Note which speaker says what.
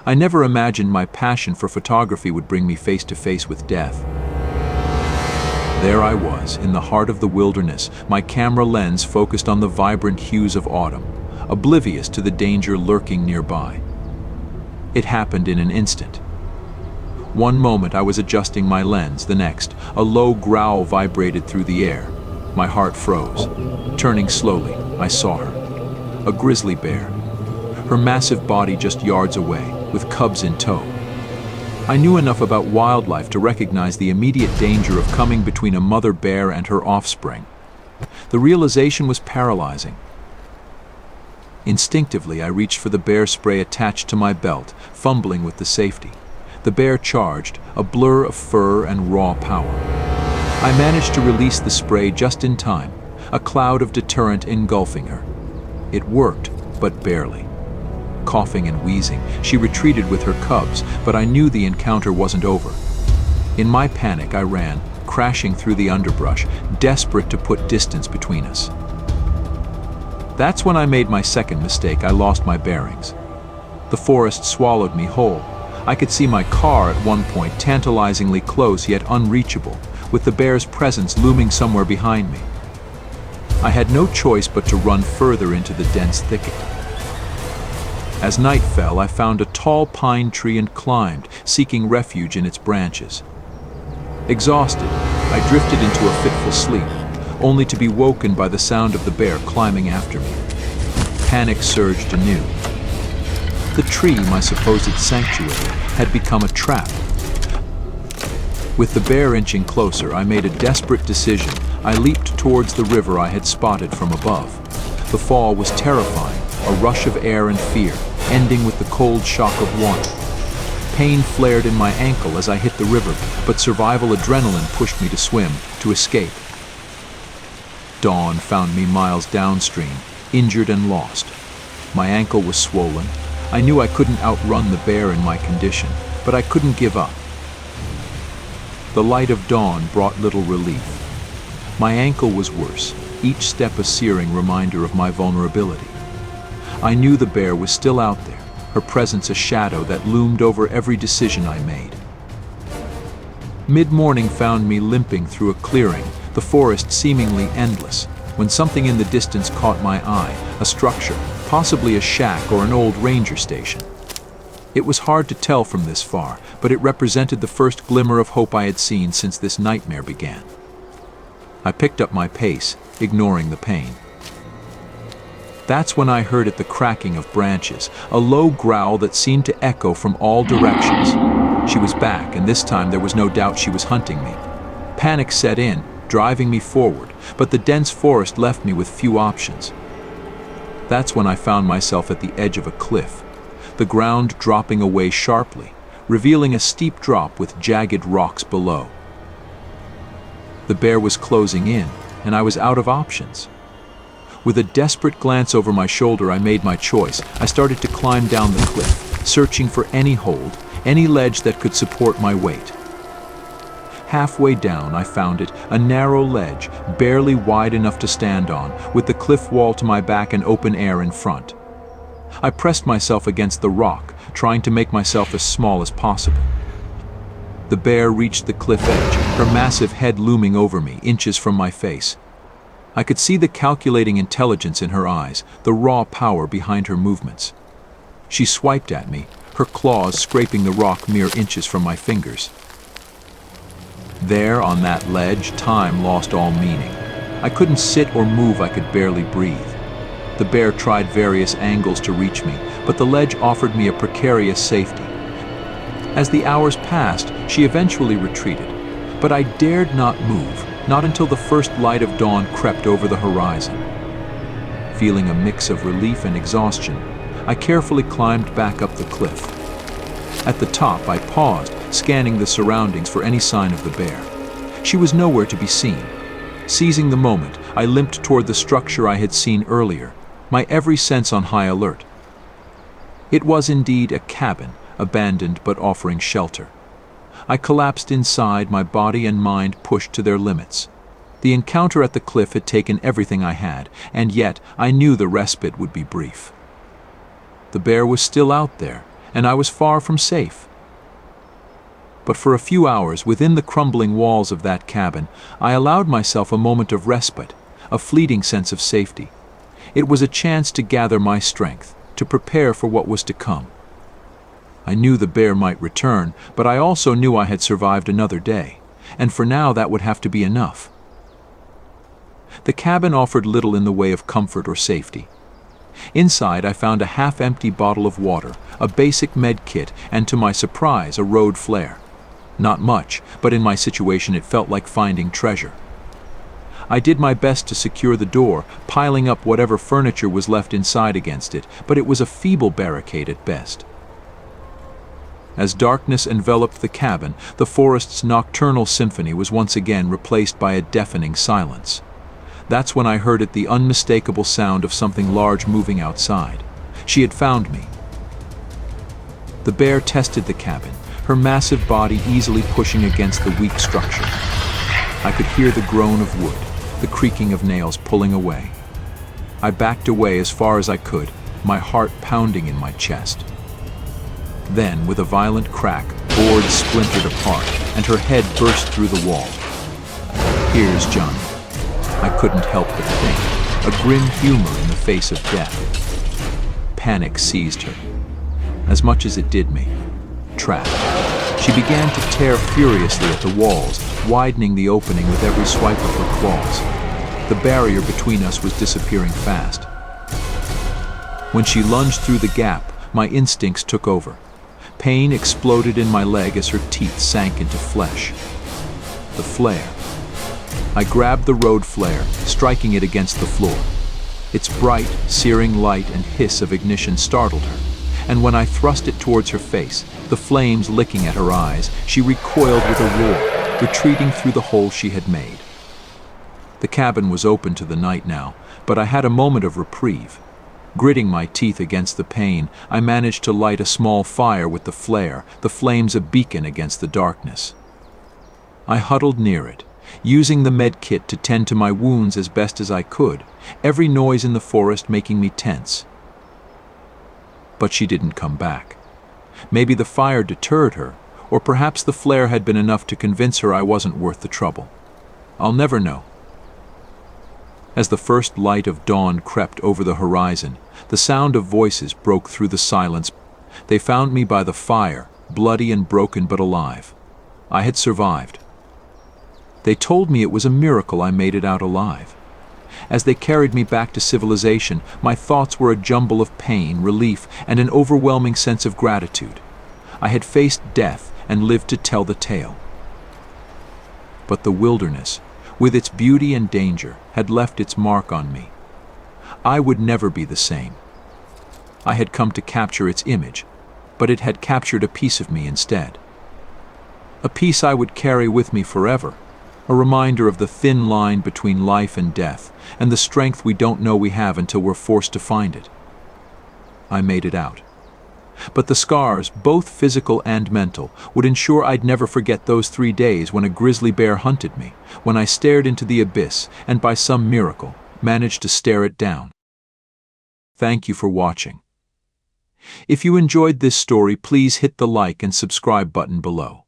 Speaker 1: I never imagined my passion for photography would bring me face to face with death. There I was, in the heart of the wilderness, my camera lens focused on the vibrant hues of autumn, oblivious to the danger lurking nearby. It happened in an instant. One moment I was adjusting my lens, the next, a low growl vibrated through the air. My heart froze. Turning slowly, I saw her. A grizzly bear. Her massive body just yards away, with cubs in tow. I knew enough about wildlife to recognize the immediate danger of coming between a mother bear and her offspring. The realization was paralyzing. Instinctively, I reached for the bear spray attached to my belt, fumbling with the safety. The bear charged, a blur of fur and raw power. I managed to release the spray just in time, a cloud of deterrent engulfing her. It worked, but barely. Coughing and wheezing, she retreated with her cubs, but I knew the encounter wasn't over. In my panic, I ran, crashing through the underbrush, desperate to put distance between us. That's when I made my second mistake. I lost my bearings. The forest swallowed me whole. I could see my car at one point, tantalizingly close yet unreachable, with the bear's presence looming somewhere behind me. I had no choice but to run further into the dense thicket. As night fell, I found a tall pine tree and climbed, seeking refuge in its branches. Exhausted, I drifted into a fitful sleep, only to be woken by the sound of the bear climbing after me. Panic surged anew. The tree, my supposed sanctuary, had become a trap. With the bear inching closer, I made a desperate decision. I leaped towards the river I had spotted from above. The fall was terrifying, a rush of air and fear, ending with the cold shock of warmth. Pain flared in my ankle as I hit the river, but survival adrenaline pushed me to swim, to escape. Dawn found me miles downstream, injured and lost. My ankle was swollen. I knew I couldn't outrun the bear in my condition, but I couldn't give up. The light of dawn brought little relief. My ankle was worse, each step a searing reminder of my vulnerability. I knew the bear was still out there, her presence a shadow that loomed over every decision I made. Mid-morning found me limping through a clearing, the forest seemingly endless, when something in the distance caught my eye, a structure, possibly a shack or an old ranger station. It was hard to tell from this far, but it represented the first glimmer of hope I had seen since this nightmare began. I picked up my pace, ignoring the pain. That's when I heard the cracking of branches, a low growl that seemed to echo from all directions. She was back, and this time there was no doubt she was hunting me. Panic set in, driving me forward, but the dense forest left me with few options. That's when I found myself at the edge of a cliff, the ground dropping away sharply, revealing a steep drop with jagged rocks below. The bear was closing in, and I was out of options. With a desperate glance over my shoulder, I made my choice. I started to climb down the cliff, searching for any hold, any ledge that could support my weight. Halfway down, I found it, a narrow ledge, barely wide enough to stand on, with the cliff wall to my back and open air in front. I pressed myself against the rock, trying to make myself as small as possible. The bear reached the cliff edge, her massive head looming over me, inches from my face. I could see the calculating intelligence in her eyes, the raw power behind her movements. She swiped at me, her claws scraping the rock mere inches from my fingers. There, on that ledge, time lost all meaning. I couldn't sit or move, I could barely breathe. The bear tried various angles to reach me, but the ledge offered me a precarious safety. As the hours passed, she eventually retreated, but I dared not move, not until the first light of dawn crept over the horizon. Feeling a mix of relief and exhaustion, I carefully climbed back up the cliff. At the top, I paused, scanning the surroundings for any sign of the bear. She was nowhere to be seen. Seizing the moment, I limped toward the structure I had seen earlier, my every sense on high alert. It was indeed a cabin, abandoned but offering shelter. I collapsed inside, my body and mind pushed to their limits. The encounter at the cliff had taken everything I had, and yet I knew the respite would be brief. The bear was still out there, and I was far from safe. But for a few hours within the crumbling walls of that cabin, I allowed myself a moment of respite, a fleeting sense of safety. It was a chance to gather my strength, to prepare for what was to come. I knew the bear might return, but I also knew I had survived another day, and for now that would have to be enough. The cabin offered little in the way of comfort or safety. Inside, I found a half-empty bottle of water, a basic med kit, and to my surprise, a road flare. Not much, but in my situation it felt like finding treasure. I did my best to secure the door, piling up whatever furniture was left inside against it, but it was a feeble barricade at best. As darkness enveloped the cabin, the forest's nocturnal symphony was once again replaced by a deafening silence. That's when I heard it, the unmistakable sound of something large moving outside. She had found me. The bear tested the cabin, her massive body easily pushing against the weak structure. I could hear the groan of wood, the creaking of nails pulling away. I backed away as far as I could, my heart pounding in my chest. Then, with a violent crack, boards splintered apart, and her head burst through the wall. "Here's Johnny," I couldn't help but think, a grim humor in the face of death. Panic seized her, as much as it did me. Trapped, she began to tear furiously at the walls, widening the opening with every swipe of her claws. The barrier between us was disappearing fast. When she lunged through the gap, my instincts took over. Pain exploded in my leg as her teeth sank into flesh. The flare. I grabbed the road flare, striking it against the floor. Its bright, searing light and hiss of ignition startled her, and when I thrust it towards her face, the flames licking at her eyes, she recoiled with a roar, retreating through the hole she had made. The cabin was open to the night now, but I had a moment of reprieve. Gritting my teeth against the pain, I managed to light a small fire with the flare, the flames a beacon against the darkness. I huddled near it, using the med kit to tend to my wounds as best as I could, every noise in the forest making me tense. But she didn't come back. Maybe the fire deterred her, or perhaps the flare had been enough to convince her I wasn't worth the trouble. I'll never know. As the first light of dawn crept over the horizon, the sound of voices broke through the silence. They found me by the fire, bloody and broken but alive. I had survived. They told me it was a miracle I made it out alive. As they carried me back to civilization, my thoughts were a jumble of pain, relief, and an overwhelming sense of gratitude. I had faced death and lived to tell the tale. But the wilderness, with its beauty and danger, had left its mark on me. I would never be the same. I had come to capture its image, but it had captured a piece of me instead. A piece I would carry with me forever, a reminder of the thin line between life and death, and the strength we don't know we have until we're forced to find it. I made it out. But the scars, both physical and mental, would ensure I'd never forget those 3 days when a grizzly bear hunted me, when I stared into the abyss and by some miracle managed to stare it down. Thank you for watching. If you enjoyed this story, please hit the like and subscribe button below.